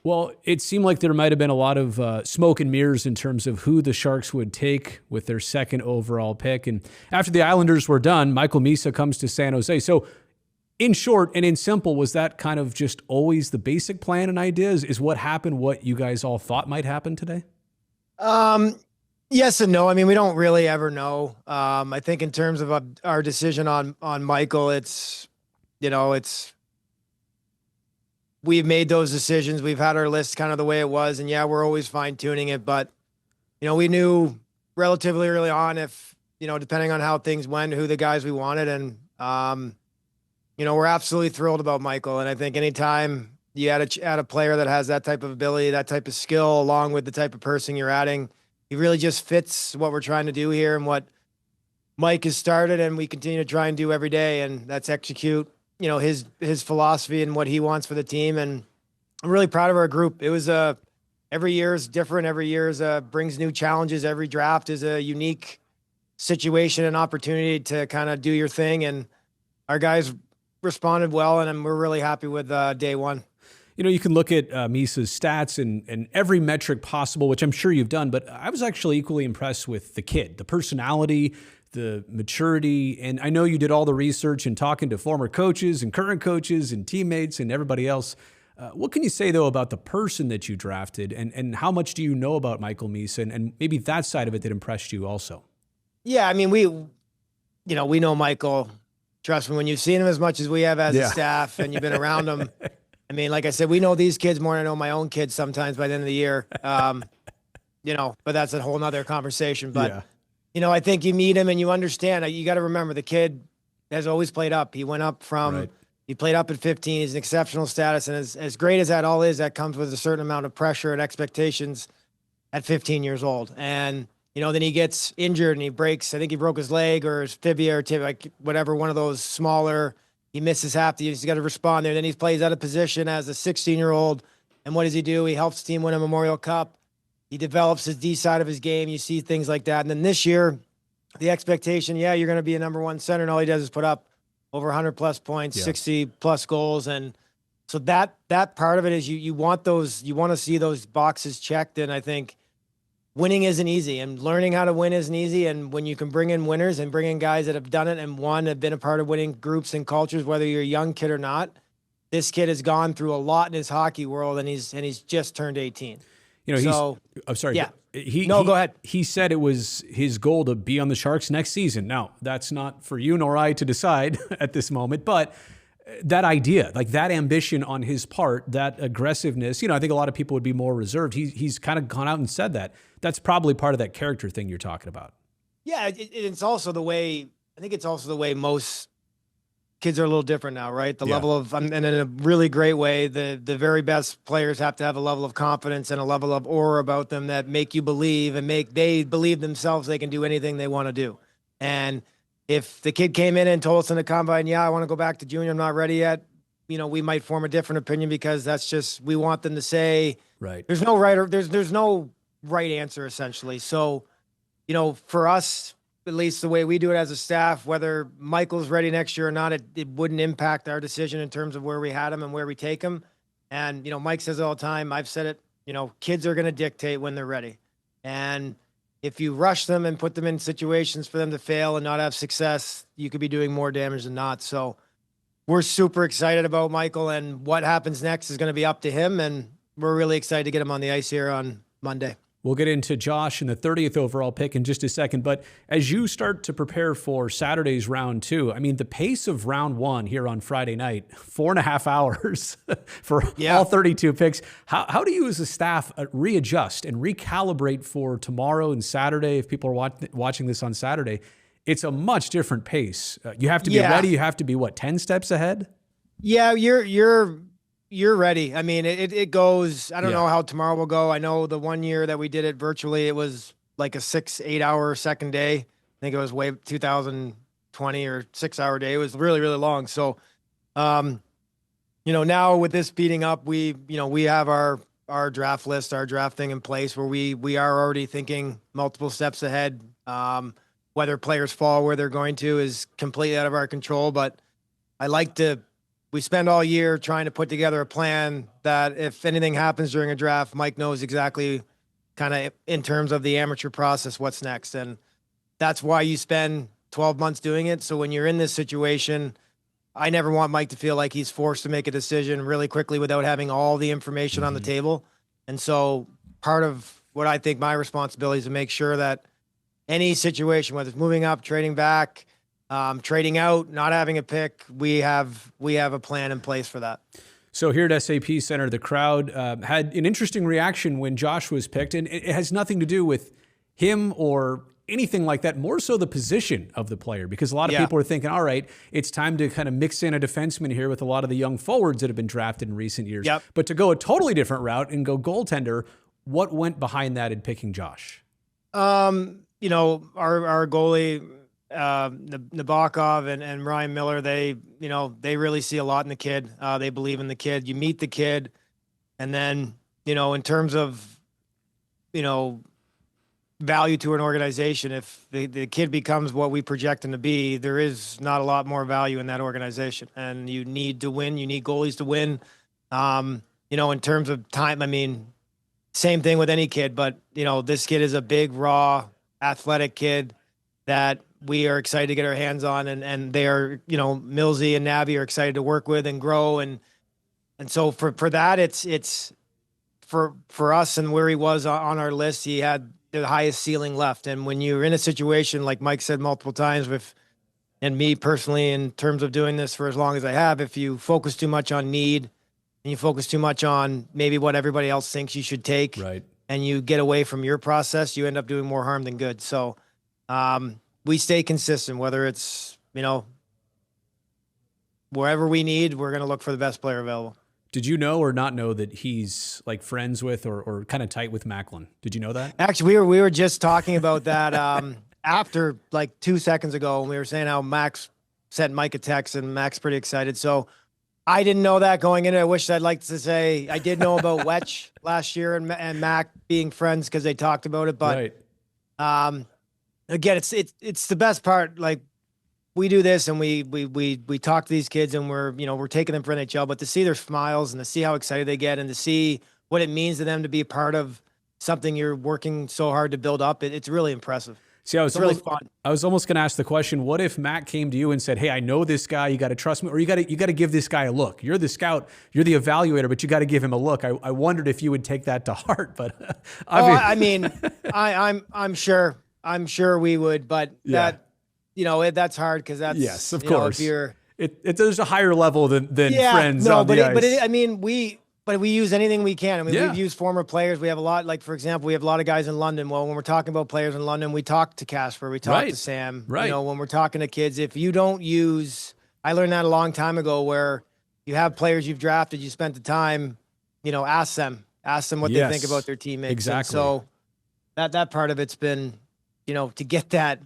Well, it seemed like there might have been a lot of smoke and mirrors in terms of who the Sharks would take with their second overall pick. And after the Islanders were done, Michael Misa comes to San Jose. So in short and in simple, was that kind of just always the basic plan and ideas? Is what happened what you guys all thought might happen today? Yes and no. I mean, we don't really ever know. I think in terms of our decision on Michael, it's we've made those decisions. We've had our list kind of the way it was, and yeah, we're always fine tuning it. But we knew relatively early on if depending on how things went, who the guys we wanted, and we're absolutely thrilled about Michael. And I think anytime you add a player that has that type of ability, that type of skill, along with the type of person you're adding, he really just fits what we're trying to do here and what Mike has started, and we continue to try and do every day, and that's execute, his philosophy and what he wants for the team. And I'm really proud of our group. It was every year is different. Every year brings new challenges. Every draft is a unique situation and opportunity to kind of do your thing. And our guys responded well, and we're really happy with day one. You can look at Misa's stats and every metric possible, which I'm sure you've done, but I was actually equally impressed with the kid, the personality, the maturity. And I know you did all the research and talking to former coaches and current coaches and teammates and everybody else. What can you say, though, about the person that you drafted, and how much do you know about Michael Misa and maybe that side of it that impressed you also? Yeah, I mean, we know Michael. Trust me, when you've seen him as much as we have as a staff and you've been around him, I mean, like I said, we know these kids more than I know my own kids sometimes by the end of the year. But that's a whole nother conversation. But, I think you meet him and you understand. You got to remember, the kid has always played up. He went up he played up at 15. He's an exceptional status. And as great as that all is, that comes with a certain amount of pressure and expectations at 15 years old. And, then he gets injured and he breaks, I think he broke his leg or his fibia or like whatever, one of those smaller. He misses half. He's got to respond there. Then he plays out of position as a 16-year-old. And what does he do? He helps the team win a Memorial Cup. He develops his D side of his game. You see things like that. And then this year, the expectation, you're going to be a number one center. And all he does is put up over 100-plus points, 60-plus goals. And so that part of it is you want to see those boxes checked. And I think winning isn't easy, and learning how to win isn't easy. And when you can bring in winners and bring in guys that have done it and have been a part of winning groups and cultures, whether you're a young kid or not, this kid has gone through a lot in his hockey world, and he's just turned 18. I'm sorry. Yeah. Go ahead. He said it was his goal to be on the Sharks next season. Now, that's not for you nor I to decide at this moment, but that idea, like that ambition on his part, that aggressiveness, I think a lot of people would be more reserved. He's kind of gone out and said that. That's probably part of that character thing you're talking about. Yeah, it's also the way, I think it's also the way most kids are a little different now, right? The level of, and in a really great way, the very best players have to have a level of confidence and a level of aura about them that make you believe and they believe themselves they can do anything they want to do. And if the kid came in and told us in the combine, I want to go back to junior, I'm not ready yet, we might form a different opinion, because that's just, we want them to say, right. There's no right, or there's no right answer, essentially. So, for us, at least the way we do it as a staff, whether Michael's ready next year or not, it wouldn't impact our decision in terms of where we had him and where we take him. And, Mike says it all the time, I've said it, kids are going to dictate when they're ready. And if you rush them and put them in situations for them to fail and not have success, you could be doing more damage than not. So we're super excited about Michael, and what happens next is going to be up to him. And we're really excited to get him on the ice here on Monday. We'll get into Josh and the 30th overall pick in just a second. But as you start to prepare for Saturday's round 2, I mean, the pace of round 1 here on Friday night, 4.5 hours for all 32 picks. How do you as a staff readjust and recalibrate for tomorrow and Saturday? If people are watching this on Saturday, it's a much different pace. You have to be ready. You have to be, 10 steps ahead? Yeah, you're ready. I mean, it goes, I don't know how tomorrow will go. I know the one year that we did it virtually, it was like a 6-8 hour second day. I think it was 2020 or 6-hour day. It was really, really long. So, now with this speeding up, we have our draft list, our draft thing in place where we are already thinking multiple steps ahead. Whether players fall where they're going to is completely out of our control, but I like to we spend all year trying to put together a plan that if anything happens during a draft, Mike knows exactly kind of in terms of the amateur process, what's next. And that's why you spend 12 months doing it. So when you're in this situation, I never want Mike to feel like he's forced to make a decision really quickly without having all the information on the table. And so part of what I think my responsibility is to make sure that any situation, whether it's moving up, trading back, trading out, not having a pick, we have a plan in place for that. So here at SAP Center, the crowd had an interesting reaction when Josh was picked, and it has nothing to do with him or anything like that, more so the position of the player, because a lot of people are thinking, all right, it's time to kind of mix in a defenseman here with a lot of the young forwards that have been drafted in recent years. But to go a totally different route and go goaltender, what went behind that in picking Josh? You know, our goalie, Nabokov and Ryan Miller, they really see a lot in the kid. They believe in the kid. You meet the kid, and then, in terms of, value to an organization, if the kid becomes what we project him to be, there is not a lot more value in that organization. And you need to win. You need goalies to win. In terms of time, I mean, same thing with any kid, but this kid is a big, raw, athletic kid that we are excited to get our hands on, and they are, Millsy and Navi are excited to work with and grow. And so for that, it's for us and where he was on our list, he had the highest ceiling left. And when you're in a situation, like Mike said multiple times and me personally, in terms of doing this for as long as I have, if you focus too much on need and you focus too much on maybe what everybody else thinks you should take, right, and you get away from your process, you end up doing more harm than good. So, we stay consistent, whether it's, wherever we need, we're going to look for the best player available. Did you know or not know that he's like friends with or kind of tight with Macklin? Did you know that? Actually, we were just talking about that after like 2 seconds ago, and we were saying how Max sent Mike a text, and Mac's pretty excited. So I didn't know that going in. I wish I'd like to say I did know about Wetch last year and Mac being friends because they talked about it. But again, it's the best part. Like, we do this and we talk to these kids, and we're taking them for NHL, but to see their smiles and to see how excited they get and to see what it means to them to be a part of something you're working so hard to build up, it's really impressive. See, it's really fun. I was almost going to ask the question, what if Matt came to you and said, hey, I know this guy, you got to trust me, or you got to give this guy a look. You're the scout, you're the evaluator, but you got to give him a look. I wondered if you would take that to heart, but I'm sure we would, but that, that's hard because that's, yes, of course. If you're, there's a higher level than friends. No, but we use anything we can. I mean, we've used former players. We have a lot, like, for example, we have a lot of guys in London. Well, when we're talking about players in London, we talk to Casper, we talk to Sam. Right. When we're talking to kids, if you don't use, I learned that a long time ago, where you have players you've drafted, you spent the time, ask them what they think about their teammates. Exactly. And so that part of it's been, to get that.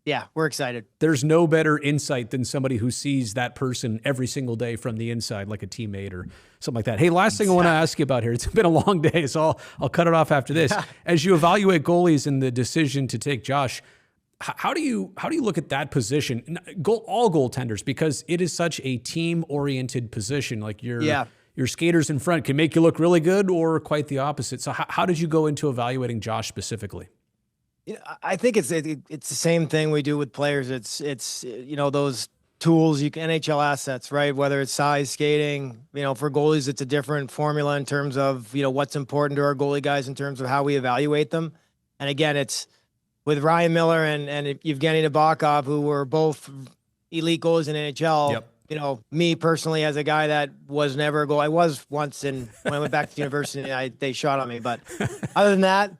Yeah, we're excited. There's no better insight than somebody who sees that person every single day from the inside, like a teammate or something like that. Hey, last thing I want to ask you about here. It's been a long day, so I'll cut it off after this. As you evaluate goalies in the decision to take Josh, how do you look at that position? All goaltenders, because it is such a team-oriented position. Like your skaters in front can make you look really good, or quite the opposite. So how did you go into evaluating Josh specifically? I think it's the same thing we do with players. It's those tools, NHL assets, right? Whether it's size, skating, for goalies, it's a different formula in terms of, what's important to our goalie guys in terms of how we evaluate them. And again, it's with Ryan Miller and Evgeny Nabokov, who were both elite goalies in NHL. Yep. Me personally, as a guy that was never a goal, I was once, and when I went back to university, they shot on me. But other than that,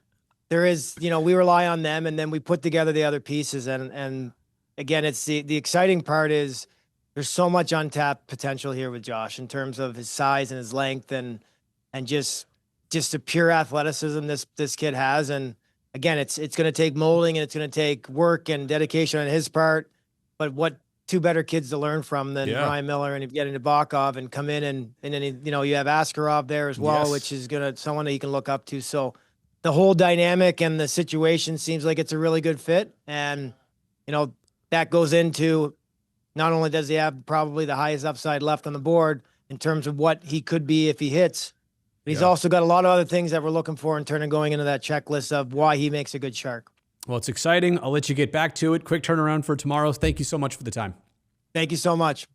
there is, we rely on them, and then we put together the other pieces. And again, it's the exciting part is there's so much untapped potential here with Josh in terms of his size and his length and just the pure athleticism this kid has. And again, it's going to take molding, and it's going to take work and dedication on his part. But what two better kids to learn from than Ryan Miller and getting Nabokov and come in and then, you have Askarov there as well, which is someone that you can look up to. So the whole dynamic and the situation seems like it's a really good fit. And, that goes into not only does he have probably the highest upside left on the board in terms of what he could be if he hits, but he's also got a lot of other things that we're looking for in terms of going into that checklist of why he makes a good Shark. Well, it's exciting. I'll let you get back to it. Quick turnaround for tomorrow. Thank you so much for the time. Thank you so much.